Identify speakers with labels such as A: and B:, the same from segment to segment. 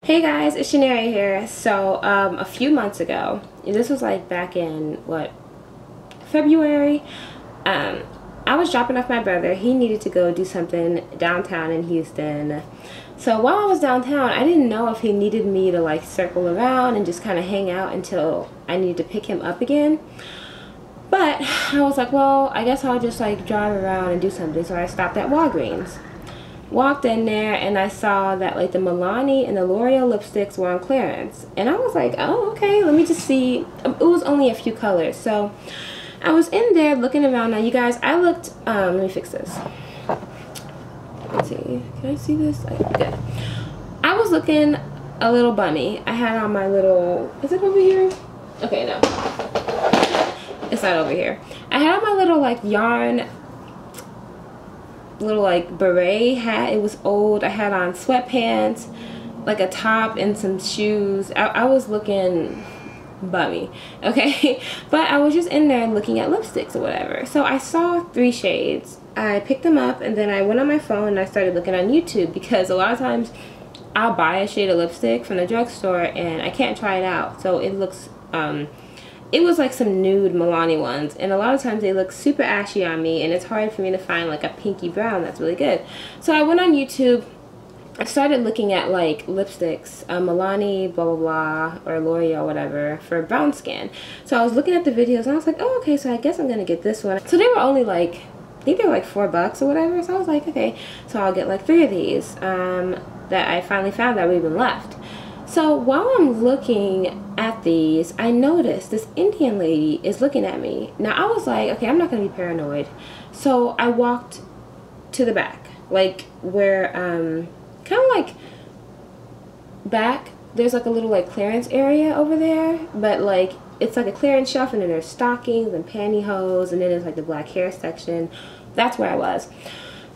A: Hey guys, it's Chinyereogazi here. So a few months ago, this was like back in February, I was dropping off my brother. He needed to go do something downtown in Houston. So while I was downtown, I didn't know if he needed me to like circle around and just kind of hang out until I needed to pick him up again. But I was like, well, I guess I'll just like drive around and do something. So I stopped at Walgreens. Walked in there and I saw that like the Milani and the L'Oreal lipsticks were on clearance, and I was like, oh, okay, let me just see. It was only a few colors, so I was in there looking around. Now you guys, I looked let me fix this. Let's see, can I see this? Good. I was looking a little bummy. I had on my little, is it over here? Okay, no, it's not over here. I had on my little like yarn little like beret hat. It was old. I had on sweatpants, like a top and some shoes. I was looking bummy, okay? But I was just in there looking at lipsticks or whatever. So I saw 3 shades. I picked them up and then I went on my phone and I started looking on YouTube, because a lot of times I'll buy a shade of lipstick from the drugstore and I can't try it out. So it looks it was like some nude Milani ones, and a lot of times they look super ashy on me, and it's hard for me to find like a pinky brown that's really good. So I went on YouTube. I started looking at like lipsticks, Milani, blah blah blah, or L'Oreal, whatever, for brown skin. So I was looking at the videos and I was like, oh, okay, so I guess I'm gonna get this one. So they were only like, I think they were like $4 or whatever. So I was like, okay, so I'll get like 3 of these that I finally found that were even left. So while I'm looking at these, I noticed this Indian lady is looking at me. Now I was like, okay, I'm not gonna be paranoid. So I walked to the back, like where kind of like back, there's like a little like clearance area over there, but like it's like a clearance shelf, and then there's stockings and pantyhose, and then there's like the black hair section. That's where I was.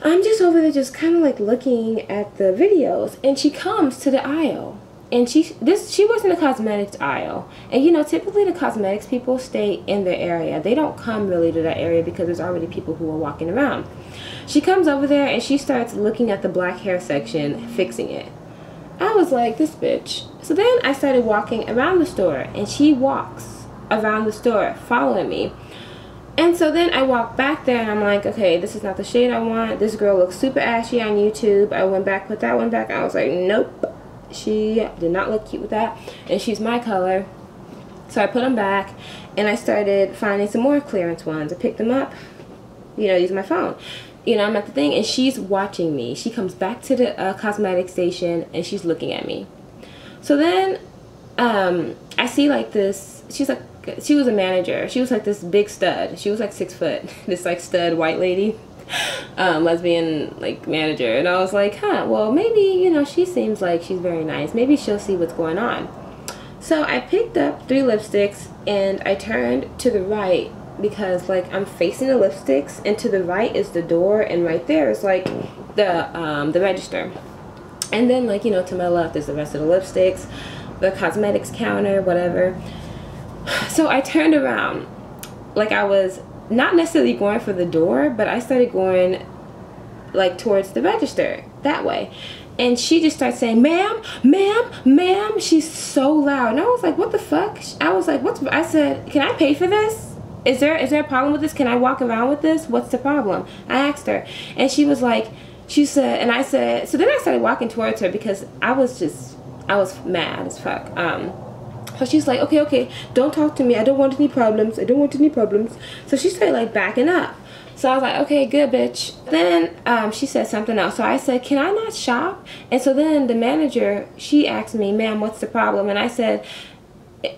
A: I'm just over there just kind of like looking at the videos, and she comes to the aisle. And she was in the cosmetics aisle, and you know, typically the cosmetics people stay in their area. They don't come really to that area because there's already people who are walking around. She comes over there and she starts looking at the black hair section, fixing it. I was like, this bitch. So then I started walking around the store, and she walks around the store following me. And so then I walked back there and I'm like, okay, this is not the shade I want. This girl looks super ashy on YouTube. I went back, put that one back. I was like, nope. She did not look cute with that, and she's my color. So I put them back and I started finding some more clearance ones. I picked them up, you know, using my phone. You know, I'm at the thing and she's watching me. She comes back to the cosmetic station and she's looking at me. So then I see like this, she was a manager. She was like this big stud. She was like 6 foot, this like stud white lady. Lesbian like manager, and I was like, huh, well maybe, you know, she seems like she's very nice, maybe she'll see what's going on. So I picked up 3 lipsticks and I turned to the right, because like I'm facing the lipsticks, and to the right is the door, and right there is like the register, and then like, you know, to my left is the rest of the lipsticks, the cosmetics counter, whatever. So I turned around, like I was not necessarily going for the door, but I started going like towards the register that way, and she just starts saying, ma'am, ma'am, ma'am. She's so loud, and I was like, what the fuck? I was like, what's, I said, can I pay for this? Is there a problem with this? Can I walk around with this? What's the problem? I asked her, and she was like, she said, and I said, so then I started walking towards her because I was mad as fuck. So she's like, okay, okay, don't talk to me. I don't want any problems. I don't want any problems. So she started like backing up. So I was like, okay, good, bitch. Then she said something else. So I said, can I not shop? And so then the manager, she asked me, ma'am, what's the problem? And I said,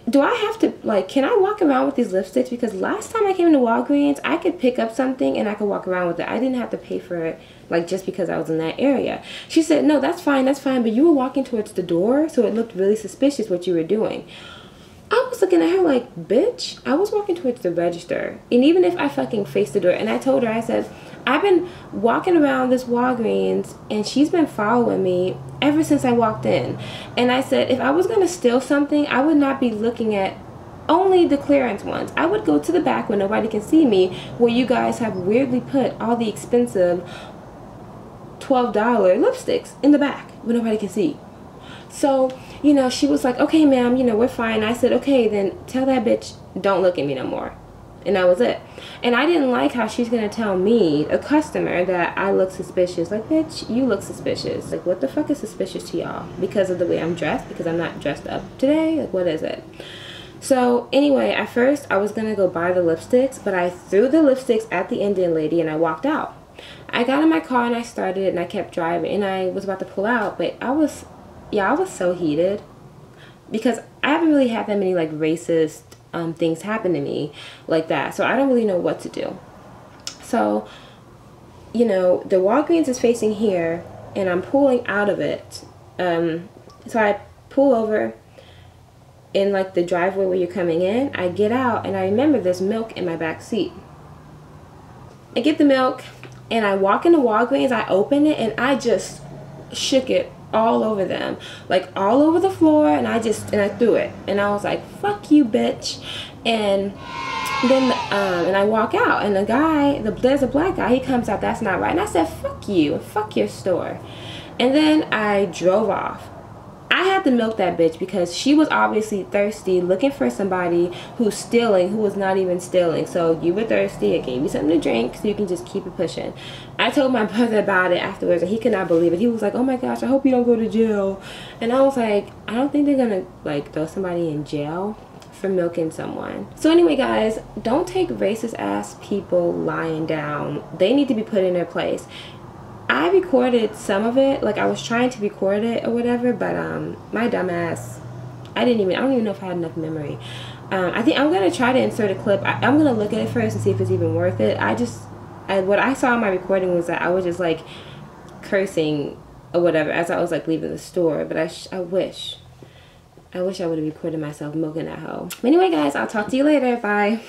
A: do I have to, like, can I walk around with these lipsticks? Because last time I came into Walgreens, I could pick up something and I could walk around with it. I didn't have to pay for it, like, just because I was in that area. She said, no, that's fine, but you were walking towards the door, so it looked really suspicious what you were doing. I was looking at her like, bitch, I was walking towards the register. And even if I fucking faced the door, and I told her, I said, I've been walking around this Walgreens and she's been following me ever since I walked in. And I said, if I was going to steal something, I would not be looking at only the clearance ones. I would go to the back where nobody can see me, where you guys have weirdly put all the expensive $12 lipsticks in the back where nobody can see. So, you know, she was like, okay, ma'am, you know, we're fine. I said, okay, then tell that bitch don't look at me no more. And that was it. And I didn't like how she's going to tell me, a customer, that I look suspicious. Like, bitch, you look suspicious. Like, what the fuck is suspicious to y'all? Because of the way I'm dressed? Because I'm not dressed up today? Like, what is it? So, anyway, at first, I was going to go buy the lipsticks, but I threw the lipsticks at the Indian lady and I walked out. I got in my car and I started and I kept driving and I was about to pull out, but I was so heated because I haven't really had that many, like, racist things happen to me like that, so I don't really know what to do. So, you know, the Walgreens is facing here and I'm pulling out of it, so I pull over in, like, the driveway where you're coming in. I get out and I remember there's milk in my back seat. I get the milk and I walk into Walgreens, I open it and I just shook it all over them, like all over the floor, and I threw it and I was like, fuck you, bitch. And then and I walk out and the guy, there's a black guy, he comes out, that's not right. And I said, fuck you, fuck your store. And then I drove off. I had to milk that bitch because she was obviously thirsty, looking for somebody who's stealing, who was not even stealing. So you were thirsty, I gave you something to drink so you can just keep it pushing. I told my brother about it afterwards and he could not believe it. He was like, oh my gosh, I hope you don't go to jail. And I was like, I don't think they're gonna, like, throw somebody in jail for milking someone. So anyway, guys, don't take racist ass people lying down. They need to be put in their place. I recorded some of it, like I was trying to record it or whatever, but my dumbass, I don't even know if I had enough memory. I think I'm gonna try to insert a clip. I'm gonna look at it first and see if it's even worth it. What I saw in my recording was that I was just like cursing or whatever as I was like leaving the store, but I wish I would have recorded myself milking that hoe. Anyway, guys, I'll talk to you later. Bye.